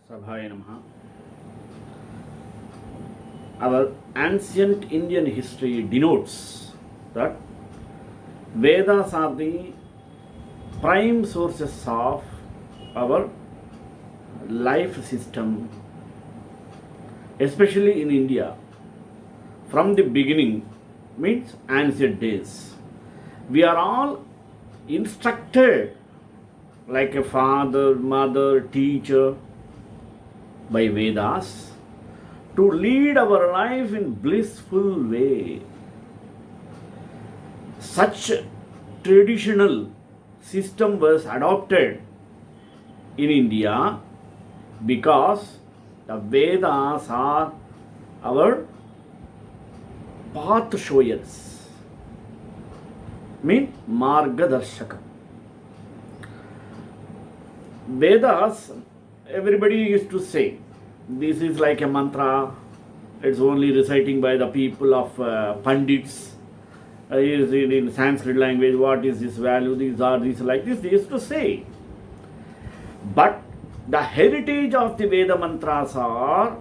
Sabhaya Namaha. Our ancient Indian history denotes that Vedas are the prime sources of our life system, especially in India. From the beginning, means ancient days, we are all instructed like a father, mother, teacher by Vedas to lead our life in blissful way. Such traditional system was adopted in India because the Vedas are our path showers, mean Margadarshaka. Vedas, everybody used to say, this is like a mantra, it's only reciting by the people of Pandits. Is in Sanskrit language, what is this value, these are these like this, they used to say. But the heritage of the Veda mantras are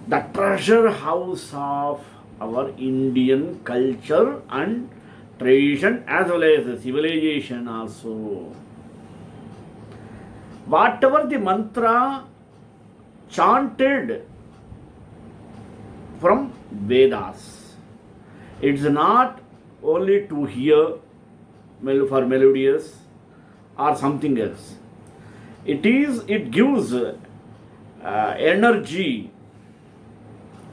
the treasure house of our Indian culture and tradition as well as civilization also. Whatever the mantra chanted from Vedas, it's not only to hear for melodious or something else. It gives energy,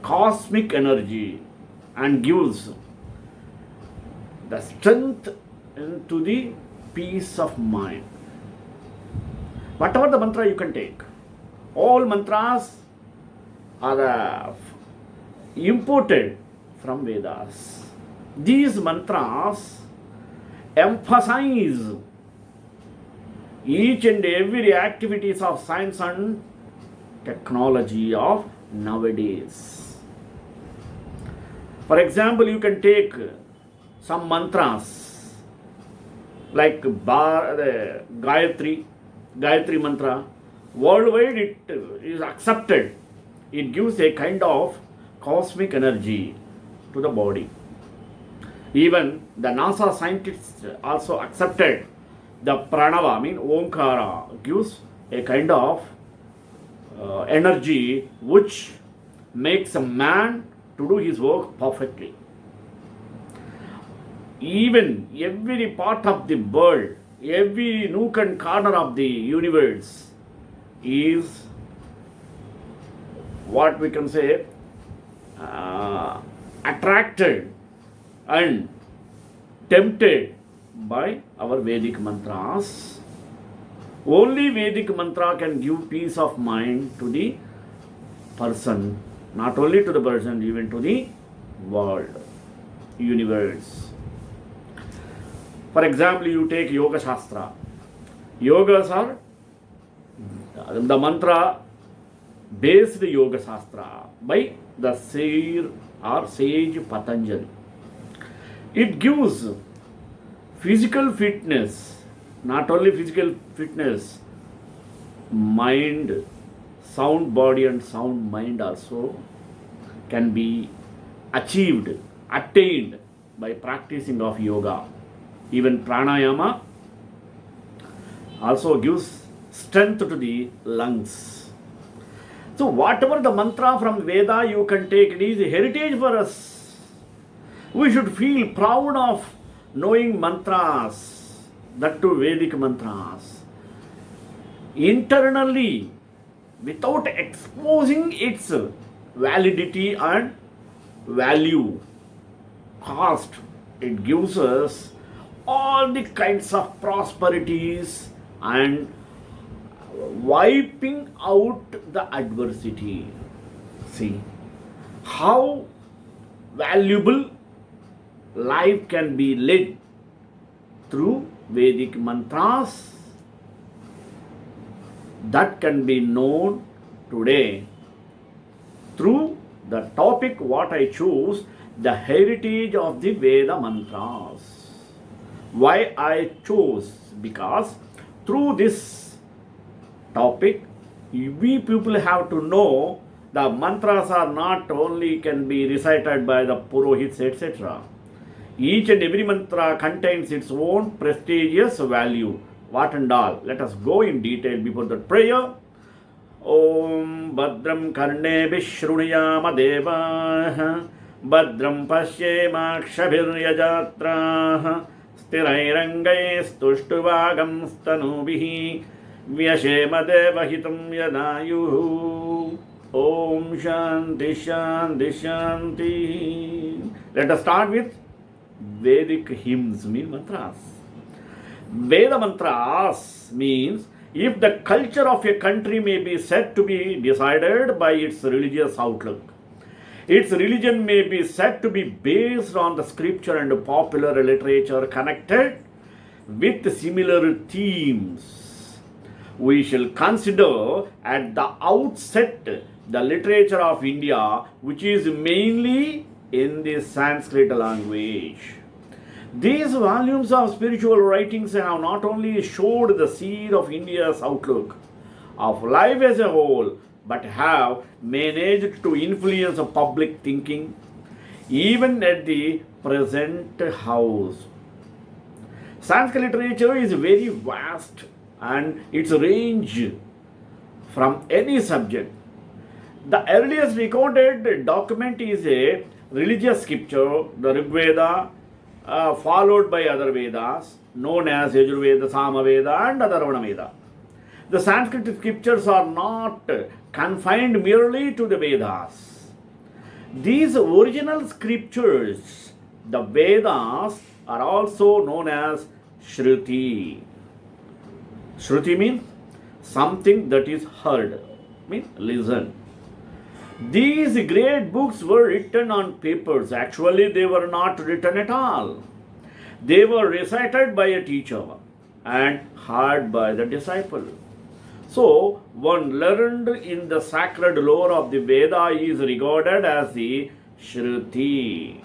cosmic energy, and gives the strength to the peace of mind. Whatever the mantra you can take, all mantras are imported from Vedas. These mantras emphasize each and every activities of science and technology of nowadays. For example, you can take some mantras like Gayatri mantra. Worldwide it is accepted. It gives a kind of cosmic energy to the body. Even the NASA scientists also accepted the pranava, Omkara, gives a kind of energy which makes a man to do his work perfectly. Even every part of the world, every nook and corner of the universe is what we can say attracted and tempted by our Vedic mantras. Only Vedic mantra can give peace of mind to the person, not only to the person, even to the world, universe. For example, you take Yoga Shastra. Yogas are the mantra based Yoga Shastra by the sage Patanjali. It gives physical fitness, not only physical fitness, mind, sound body and sound mind also can be attained by practicing of yoga. Even pranayama also gives strength to the lungs. So whatever the mantra from Veda you can take, it is a heritage for us. We should feel proud of knowing mantras, that too Vedic mantras, internally, without exposing its validity and value, cost. It gives us all the kinds of prosperities and wiping out the adversity. See how valuable life can be led through Vedic mantras that can be known today through the topic what I choose, the heritage of the Veda mantras. Why I chose? Because through this topic we people have to know the mantras are not only can be recited by the purohits, etc. Each and every mantra contains its own prestigious value. What and all? Let us go in detail before the prayer. Om Badram Karne Vishruniyama Devaha Badram Pashyemakshabhiryajatra Stirairangaistuštuvagam stanubihi Vyashema Devahitam Yadayuhu. Om Shanti Shanti Shanti. Let us start with Vedic hymns, mean mantras. Veda mantras means if the culture of a country may be said to be decided by its religious outlook. Its religion may be said to be based on the scripture and popular literature connected with similar themes. We shall consider at the outset the literature of India, which is mainly in the Sanskrit language. These volumes of spiritual writings have not only showed the seed of India's outlook of life as a whole, but have managed to influence public thinking even at the present house. Sanskrit literature is very vast and its range from any subject. The earliest recorded document is a religious scripture, the Rig Veda, followed by other Vedas known as Yajurveda, Samaveda and Atharvana Veda. The Sanskrit scriptures are not confined merely to the Vedas. These original scriptures, the Vedas, are also known as Shruti. Shruti means something that is heard, means listen. These great books were written on papers. Actually, they were not written at all. They were recited by a teacher and heard by the disciple. So, one learned in the sacred lore of the Veda is regarded as the Shruti.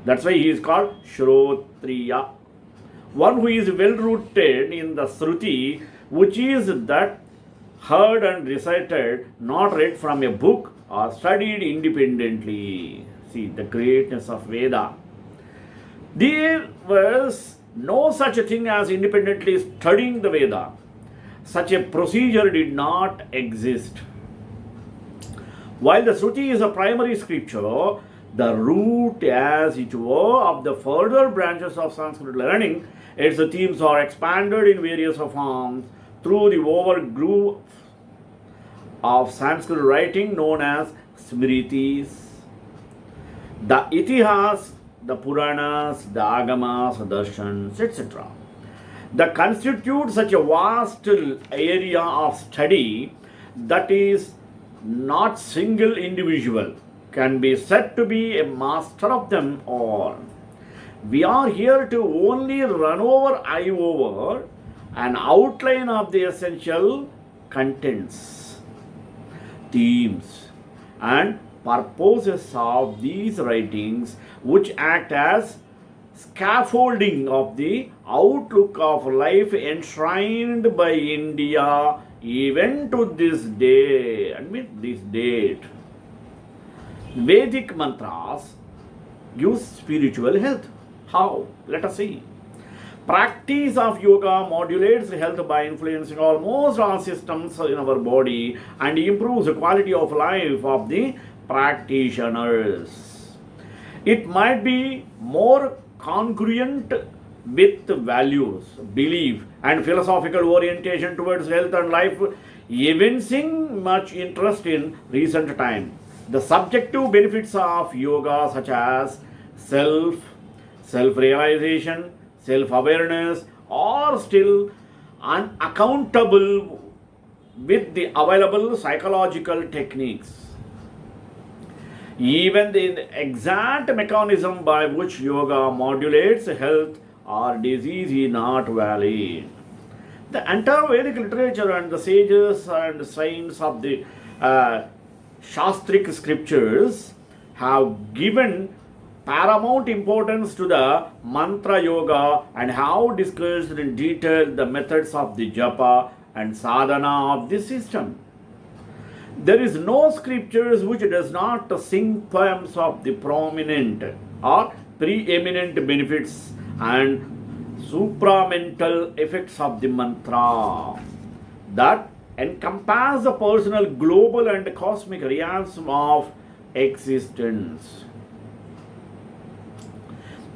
That's why he is called Shrotriya. One who is well rooted in the Shruti, which is that heard and recited, not read from a book or studied independently. See the greatness of Veda. There was no such a thing as independently studying the Veda. Such a procedure did not exist. While the Shruti is a primary scripture, the root, as it were, of the further branches of Sanskrit learning, its themes are expanded in various forms through the overgrowth of Sanskrit writing known as Smritis. The Itihas, the Puranas, the Agamas, the Darshans, etc. That constitute such a vast area of study that is not single individual can be said to be a master of them all. We are here to only run over an outline of the essential contents, themes, and purposes of these writings, which act as scaffolding of the outlook of life enshrined by India even to this day, this date. Vedic mantras give spiritual health. How? Let us see. Practice of yoga modulates health by influencing almost all systems in our body and improves the quality of life of the practitioners. It might be more congruent with values, belief, and philosophical orientation towards health and life, evincing much interest in recent time. The subjective benefits of yoga, such as self-realization, self-awareness, are still unaccountable with the available psychological techniques. Even the exact mechanism by which yoga modulates health or disease is not valid. The entire Vedic literature and the sages and saints of the Shastric scriptures have given paramount importance to the mantra yoga and have discussed in detail the methods of the japa and sadhana of this system. There is no scriptures which does not sing poems of the prominent or preeminent benefits and supramental effects of the mantra that encompass the personal, global, and cosmic realism of existence.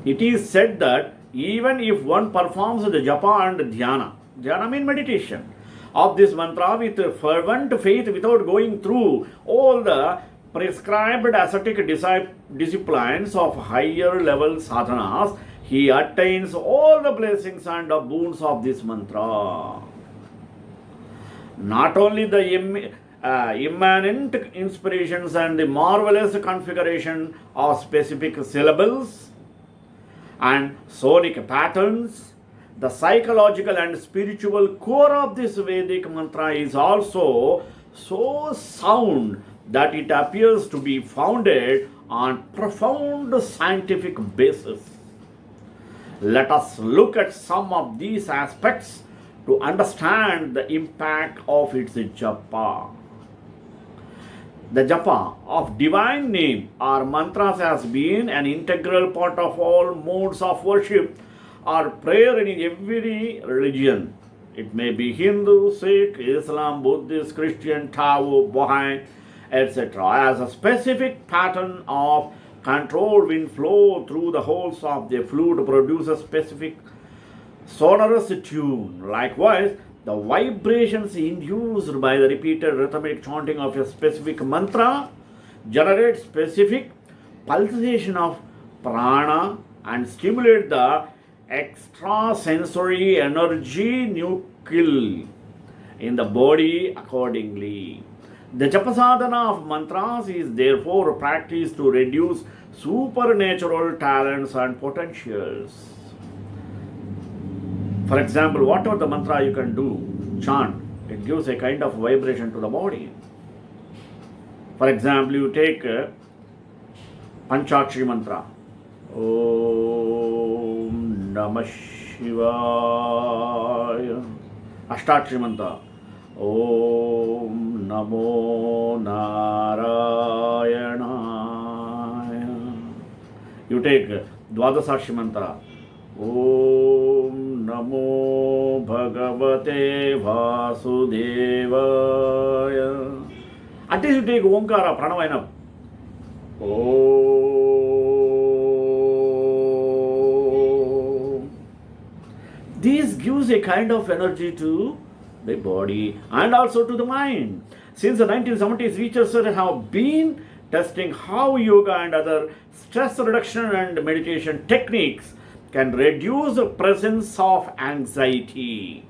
It is said that even if one performs the japa and dhyana means meditation, of this mantra with fervent faith without going through all the prescribed ascetic disciplines of higher level sadhanas, he attains all the blessings and the boons of this mantra. Not only the immanent inspirations and the marvelous configuration of specific syllables and sonic patterns, the psychological and spiritual core of this Vedic mantra is also so sound that it appears to be founded on profound scientific basis. Let us look at some of these aspects to understand the impact of its japa. The japa of divine name or mantras has been an integral part of all modes of worship or prayer in every religion. It may be Hindu, Sikh, Islam, Buddhist, Christian, Tao, Baha'i, etc. as a specific pattern of controlled wind flow through the holes of the flute to produce a specific sonorous tune. Likewise, the vibrations induced by the repeated rhythmic chanting of a specific mantra generate specific pulsation of prana and stimulate the extrasensory energy nuclei in the body accordingly. The japasadhana of mantras is therefore practiced to reduce supernatural talents and potentials. For example, whatever the mantra you can do, chant, it gives a kind of vibration to the body. For example, you take Panchakshari mantra. Om Namah Shivaya. Ashtakshari mantra. Om Namo Narayanaya. You take Dwadasakshi mantra. Om Namo Bhagavate Vasudevaya. At least you take Omkara, Pranavayana. Om. This gives a kind of energy to the body and also to the mind. Since the 1970s, researchers have been testing how yoga and other stress reduction and meditation techniques can reduce the presence of anxiety.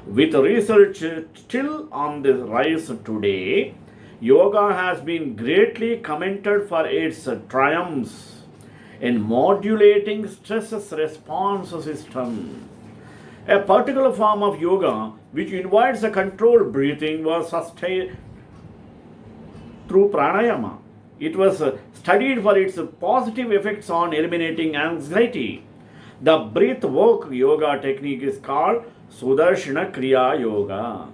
With research still on the rise today, yoga has been greatly commented for its triumphs in modulating stress response system. A particular form of yoga which invites a controlled breathing was sustained through pranayama. It was studied for its positive effects on eliminating anxiety. The breath work yoga technique is called Sudarshana Kriya Yoga.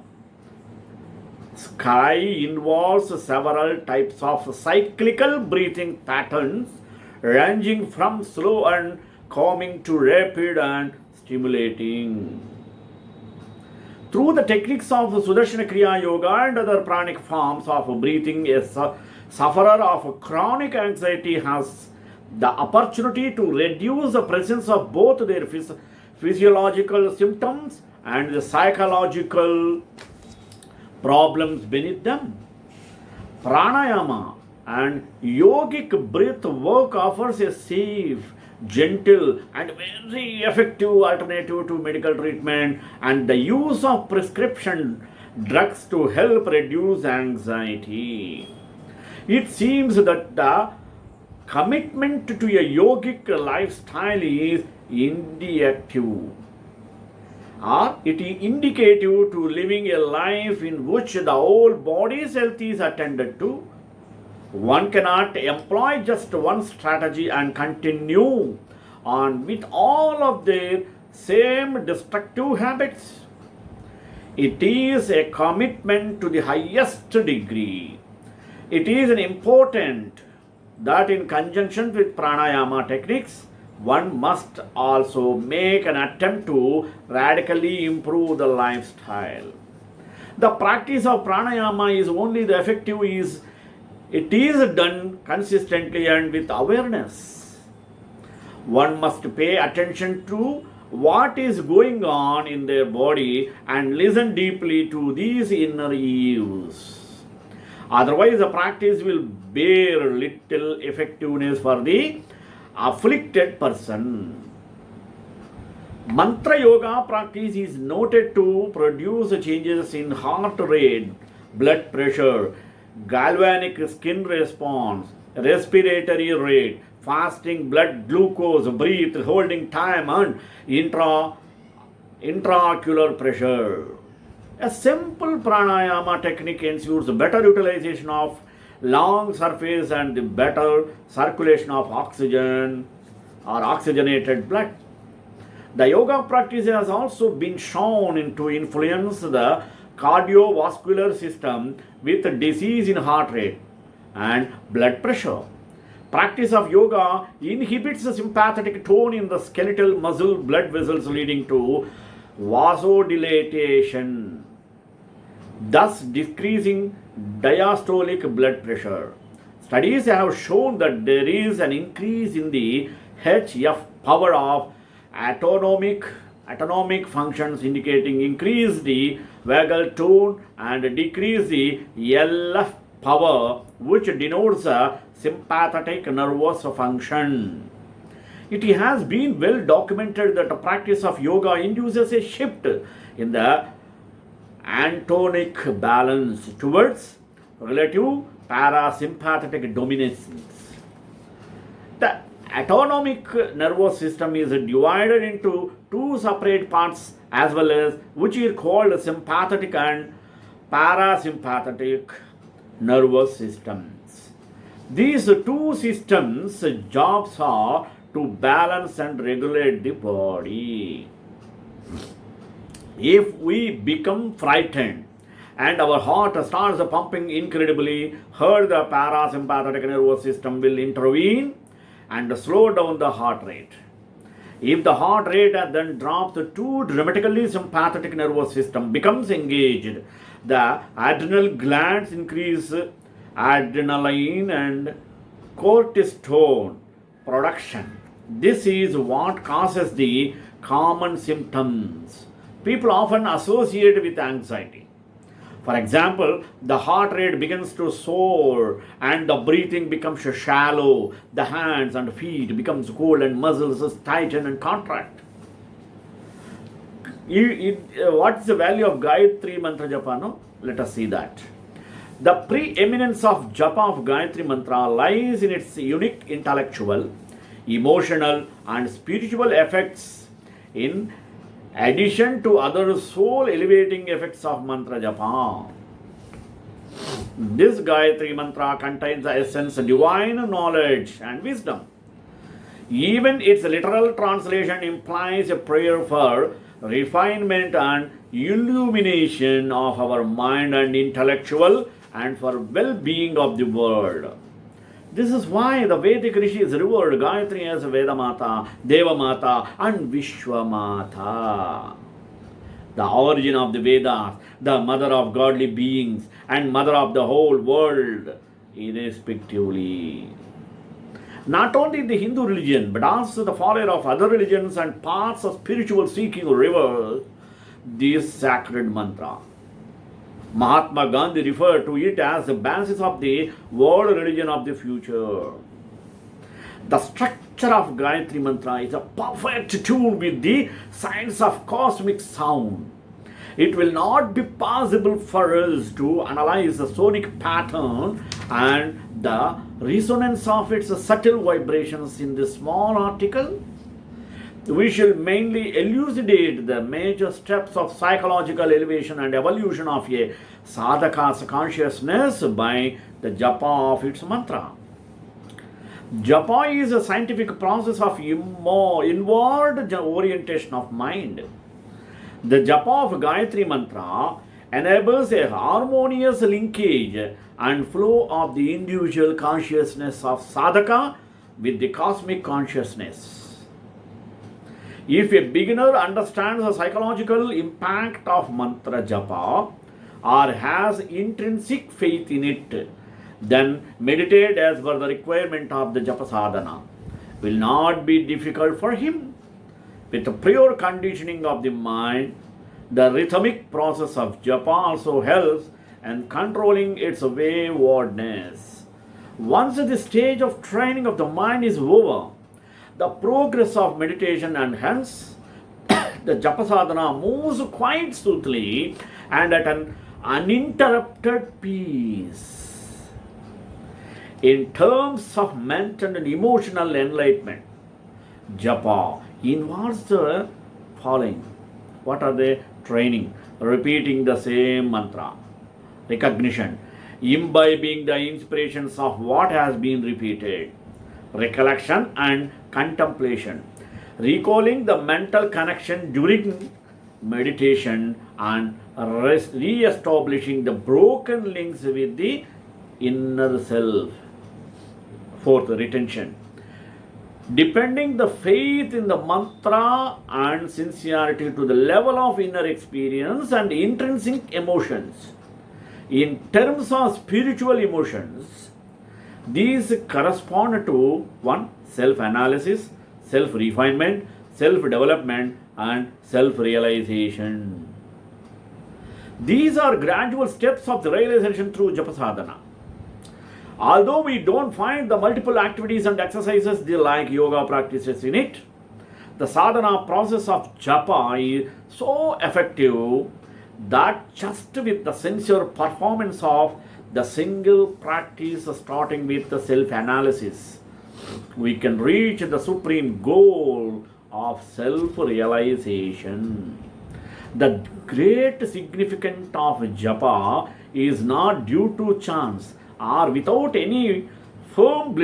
Sky involves several types of cyclical breathing patterns ranging from slow and calming to rapid and stimulating. Through the techniques of Sudarshana Kriya Yoga and other pranic forms of breathing, a sufferer of chronic anxiety has the opportunity to reduce the presence of both their physiological symptoms and the psychological problems beneath them. Pranayama and yogic breath work offers a safe, gentle, and very effective alternative to medical treatment and the use of prescription drugs to help reduce anxiety. It seems that the commitment to a yogic lifestyle is indicative or it is indicative to living a life in which the whole body's health is attended to. One cannot employ just one strategy and continue on with all of their same destructive habits. It is a commitment to the highest degree. It is an important that in conjunction with pranayama techniques, one must also make an attempt to radically improve the lifestyle. The practice of pranayama is only the effective is it is done consistently and with awareness. One must pay attention to what is going on in their body and listen deeply to these inner eves. Otherwise, the practice will bear little effectiveness for the afflicted person. Mantra yoga practice is noted to produce changes in heart rate, blood pressure, galvanic skin response, respiratory rate, fasting blood glucose, breath holding time, and intraocular pressure. A simple pranayama technique ensures better utilization of lung surface and the better circulation of oxygen or oxygenated blood. The yoga practice has also been shown to influence the cardiovascular system with disease in heart rate and blood pressure. Practice of yoga inhibits the sympathetic tone in the skeletal muscle blood vessels, leading to vasodilatation, thus decreasing diastolic blood pressure. Studies have shown that there is an increase in the HF power of autonomic functions, indicating increase the vagal tone and decrease the LF power, which denotes a sympathetic nervous function. It has been well documented that the practice of yoga induces a shift in the antonic balance towards relative parasympathetic dominance. The autonomic nervous system is divided into two separate parts as well as which is called sympathetic and parasympathetic nervous systems. These two systems' jobs are to balance and regulate the body. If we become frightened and our heart starts pumping incredibly, here the parasympathetic nervous system will intervene and slow down the heart rate. If the heart rate then drops too dramatically, sympathetic nervous system becomes engaged. The adrenal glands increase adrenaline and cortisol production. This is what causes the common symptoms people often associate with anxiety. For example, the heart rate begins to soar and the breathing becomes shallow. The hands and feet becomes cold and muscles tighten and contract. What's the value of Gayatri Mantra Japa? No? Let us see that. The preeminence of Japa of Gayatri Mantra lies in its unique intellectual, emotional and spiritual effects in addition to other soul elevating effects of Mantra Japa. This Gayatri Mantra contains the essence of divine knowledge and wisdom. Even its literal translation implies a prayer for refinement and illumination of our mind and intellectual and for well-being of the world. This is why the Vedic rishis revered Gayatri as Vedamata, Devamata and Vishwamata. The origin of the Vedas, the mother of godly beings and mother of the whole world, irrespectively. Not only the Hindu religion, but also the follower of other religions and paths of spiritual seeking revere this sacred mantra. Mahatma Gandhi referred to it as the basis of the world religion of the future. The structure of Gayatri Mantra is a perfect tune with the science of cosmic sound. It will not be possible for us to analyze the sonic pattern and the resonance of its subtle vibrations in this small article. We shall mainly elucidate the major steps of psychological elevation and evolution of a sadhaka's consciousness by the japa of its mantra. Japa is a scientific process of inward orientation of mind. The japa of Gayatri Mantra enables a harmonious linkage and flow of the individual consciousness of sadhaka with the cosmic consciousness. If a beginner understands the psychological impact of mantra japa or has intrinsic faith in it, then meditate as per the requirement of the japa sadhana will not be difficult for him. With the prior conditioning of the mind, the rhythmic process of japa also helps in controlling its waywardness. Once the stage of training of the mind is over, the progress of meditation and hence the japa sadhana moves quite smoothly and at an uninterrupted peace. In terms of mental and emotional enlightenment, japa involves the following. What are they? Training, repeating the same mantra, recognition, imbibing the inspirations of what has been repeated, recollection and contemplation, recalling the mental connection during meditation, and re-establishing the broken links with the inner self. Fourth, retention. Depending the faith in the mantra and sincerity to the level of inner experience and intrinsic emotions. In terms of spiritual emotions, these correspond to 1. Self-analysis, self-refinement, self-development and self-realization. These are gradual steps of the realization through japa sadhana. Although we don't find the multiple activities and exercises like yoga practices in it, the sadhana process of japa is so effective that just with the sincere performance of the single practice starting with the self-analysis, we can reach the supreme goal of self-realization. The great significance of japa is not due to chance or without any firm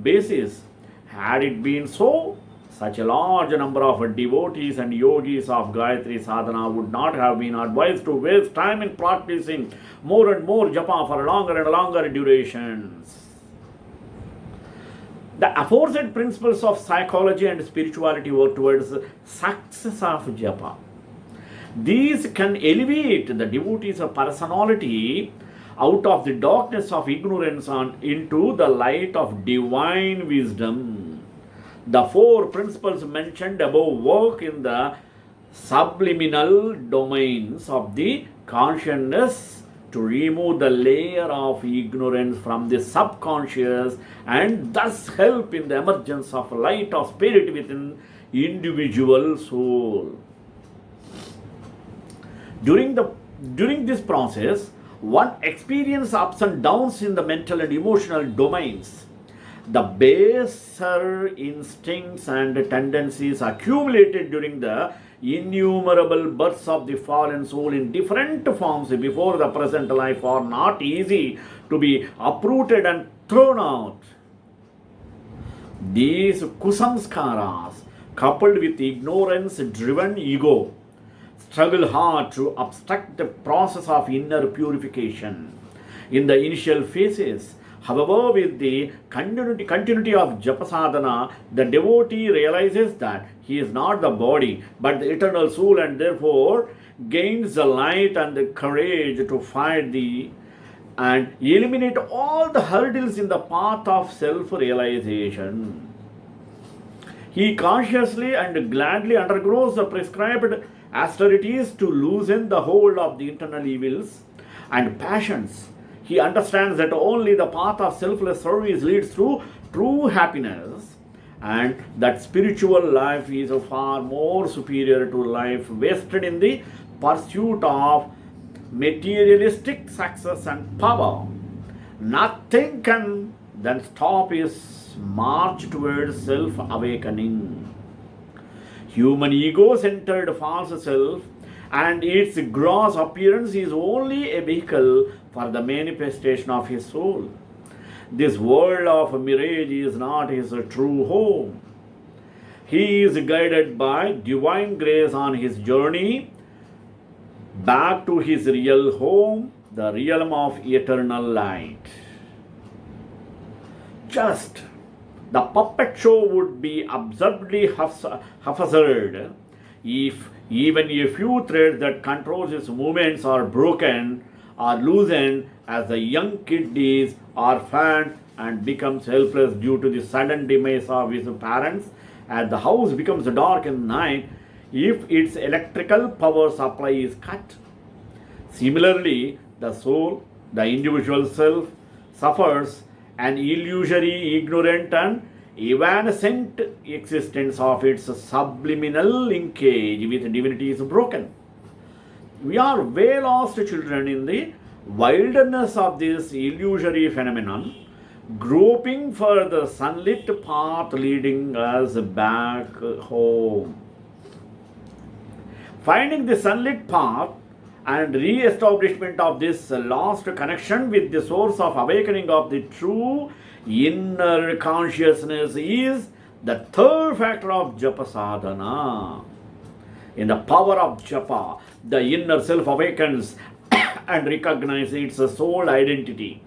basis. Had it been so, such a large number of devotees and yogis of Gayatri sadhana would not have been advised to waste time in practicing more and more japa for longer and longer durations. The aforesaid principles of psychology and spirituality work towards success of japa. These can elevate the devotee's personality out of the darkness of ignorance and into the light of divine wisdom. The 4 principles mentioned above work in the subliminal domains of the consciousness to remove the layer of ignorance from the subconscious and thus help in the emergence of light of spirit within individual soul. During this process, one experiences ups and downs in the mental and emotional domains. The baser instincts and tendencies accumulated during the innumerable births of the fallen soul in different forms before the present life are not easy to be uprooted and thrown out. These kusamskaras, coupled with ignorance-driven ego, struggle hard to obstruct the process of inner purification. In the initial phases, however, with the continuity of japa sadhana, the devotee realizes that he is not the body but the eternal soul and therefore gains the light and the courage to fight and eliminate all the hurdles in the path of self-realization. He consciously and gladly undergoes the prescribed austerities to loosen the hold of the internal evils and passions. He understands that only the path of selfless service leads to true happiness and that spiritual life is far more superior to life wasted in the pursuit of materialistic success and power. Nothing can then stop his march towards self-awakening. Human ego-centered false self and its gross appearance is only a vehicle for the manifestation of his soul. This world of mirage is not his true home. He is guided by divine grace on his journey back to his real home, the realm of eternal light. Just the puppet show would be absurdly haphazard if even a few threads that control his movements are broken or loosened as the young kid is orphaned and becomes helpless due to the sudden demise of his parents as the house becomes dark in the night if its electrical power supply is cut. Similarly, the soul, the individual self, suffers an illusory, ignorant, and evanescent existence of its subliminal linkage with divinity is broken. We are way lost children in the wilderness of this illusory phenomenon, groping for the sunlit path leading us back home. Finding the sunlit path and re-establishment of this lost connection with the source of awakening of the true inner consciousness is the third factor of japa sadhana. In the power of japa, the inner self awakens and recognizes its soul identity.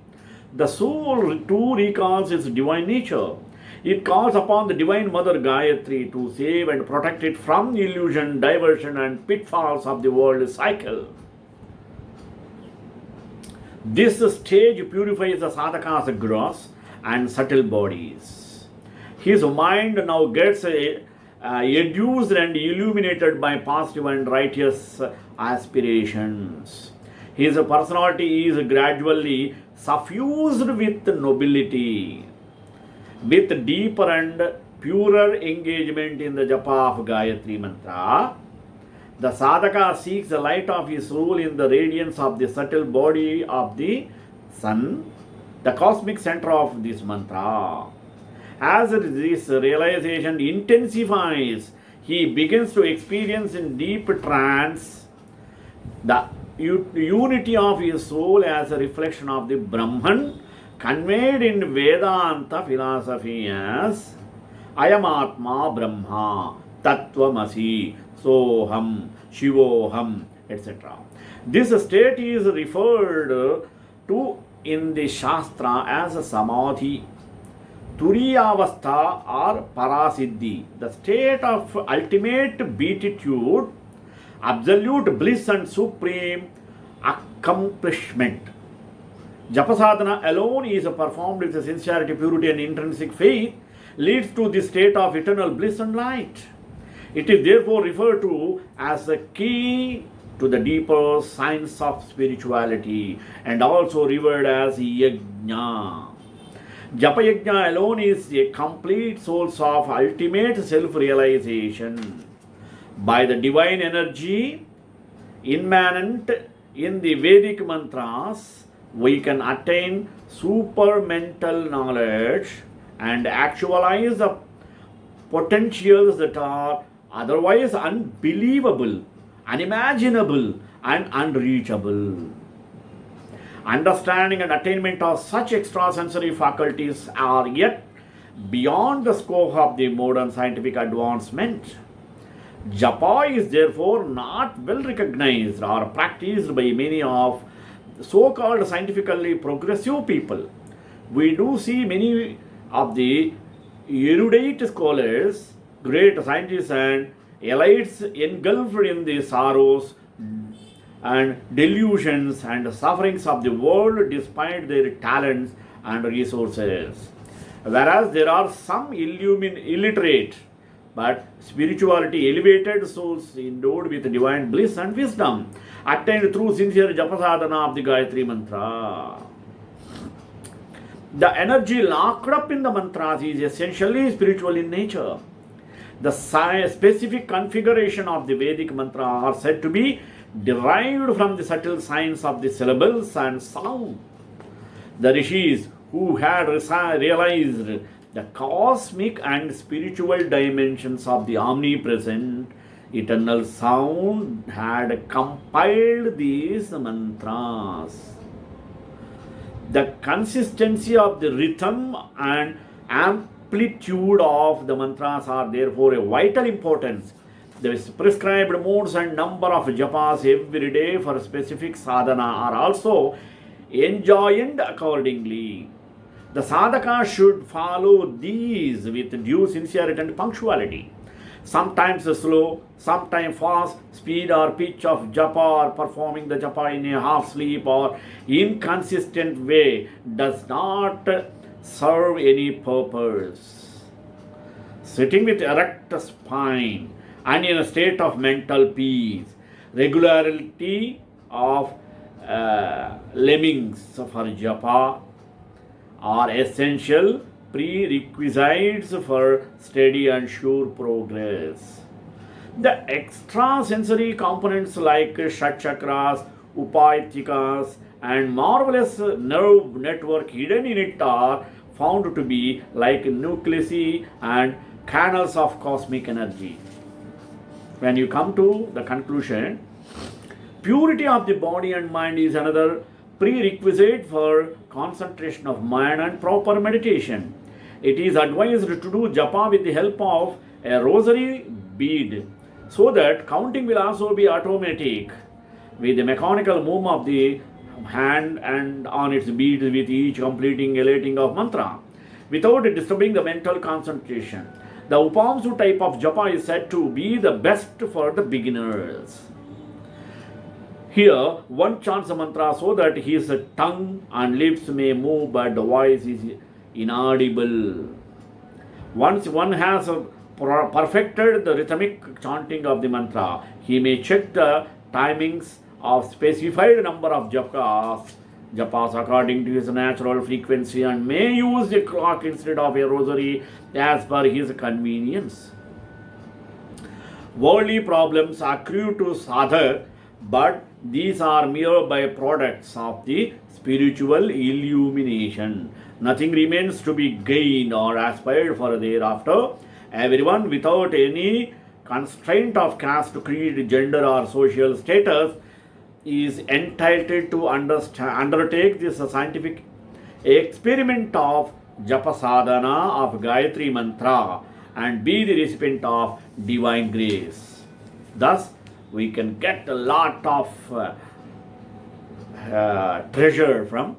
The soul too recalls its divine nature. It calls upon the Divine Mother Gayatri to save and protect it from illusion, diversion, and pitfalls of the world cycle. This stage purifies the sadhaka's gross and subtle bodies. His mind now gets educed and illuminated by positive and righteous aspirations. His personality is gradually suffused with nobility, with deeper and purer engagement in the japa of Gayatri Mantra. The sadhaka seeks the light of his soul in the radiance of the subtle body of the sun, the cosmic center of this mantra. As this realization intensifies, he begins to experience in deep trance the unity of his soul as a reflection of the Brahman, conveyed in Vedanta philosophy as Ayamatma Brahma, Tattvamasi, Soham, Shivoham, etc. This state is referred to in the Shastra as Samadhi, Turiyavastha or Parasiddhi, the state of ultimate beatitude, absolute bliss and supreme accomplishment. Japasadhana alone is performed with sincerity, purity, and intrinsic faith, leads to the state of eternal bliss and light. It is therefore referred to as the key to the deeper science of spirituality and also revered as yajna. Japa yajna alone is a complete source of ultimate self-realization. By the divine energy immanent in the Vedic mantras, we can attain supermental knowledge and actualize the potentials that are otherwise unbelievable, unimaginable, and unreachable. Understanding and attainment of such extrasensory faculties are yet beyond the scope of the modern scientific advancement. Japa is therefore not well recognized or practiced by many of so-called scientifically progressive people. We do see many of the erudite scholars, great scientists and elites engulfed in the sorrows and delusions and sufferings of the world despite their talents and resources. Whereas there are some illiterate but spirituality elevated souls endowed with divine bliss and wisdom, attained through sincere japasadhana of the Gayatri Mantra. The energy locked up in the mantras is essentially spiritual in nature. The specific configuration of the Vedic mantra are said to be derived from the subtle science of the syllables and sound. The rishis who had realized the cosmic and spiritual dimensions of the omnipresent eternal sound had compiled these mantras. The consistency of the rhythm and amplitude of the mantras are therefore a vital importance. The prescribed modes and number of japas every day for specific sadhana are also enjoined accordingly. The sadhaka should follow these with due sincerity and punctuality. Sometimes slow, sometimes fast, speed or pitch of japa or performing the japa in a half sleep or inconsistent way does not serve any purpose. Sitting with erect spine and in a state of mental peace, regularity of lemmings for japa are essential prerequisites for steady and sure progress. The extrasensory components like Shat chakras, Upayatikas, and marvelous nerve network hidden in it are found to be like nuclei and canals of cosmic energy. When you come to the conclusion, purity of the body and mind is another prerequisite for concentration of mind and proper meditation. It is advised to do japa with the help of a rosary bead so that counting will also be automatic with the mechanical movement of the hand and on its beads with each completing elating of mantra without disturbing the mental concentration. The Upamsu type of japa is said to be the best for the beginners. Here, one chants a mantra so that his tongue and lips may move, but the voice is inaudible. Once one has perfected the rhythmic chanting of the mantra, he may check the timings of specified number of japas according to his natural frequency and may use a clock instead of a rosary as per his convenience. Worldly problems accrue to sadhak, but these are mere byproducts of the spiritual illumination. Nothing remains to be gained or aspired for thereafter. Everyone, without any constraint of caste, creed, gender, or social status, is entitled to undertake this scientific experiment of japa sadhana of Gayatri mantra and be the recipient of divine grace. Thus, we can get a lot of treasure from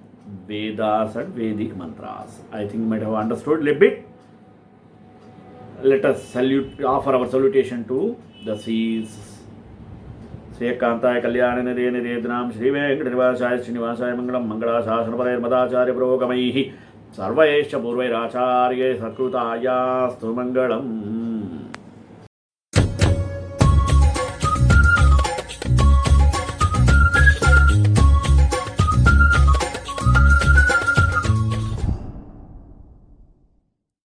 Vedas and Vedic mantras. I think you might have understood a little bit. Let us offer our salutation to the seas. श्रीकांताय Kalyan Nidhe निधेनाम Shri वेंकटनिवासाय श्रीनिवासाय Mangalam मंगलाशासनपरैर् मदाचार्य पुरोगमैः सर्वैश्च पूर्वैराचार्यै सत्कृतायास्तु Mangalam.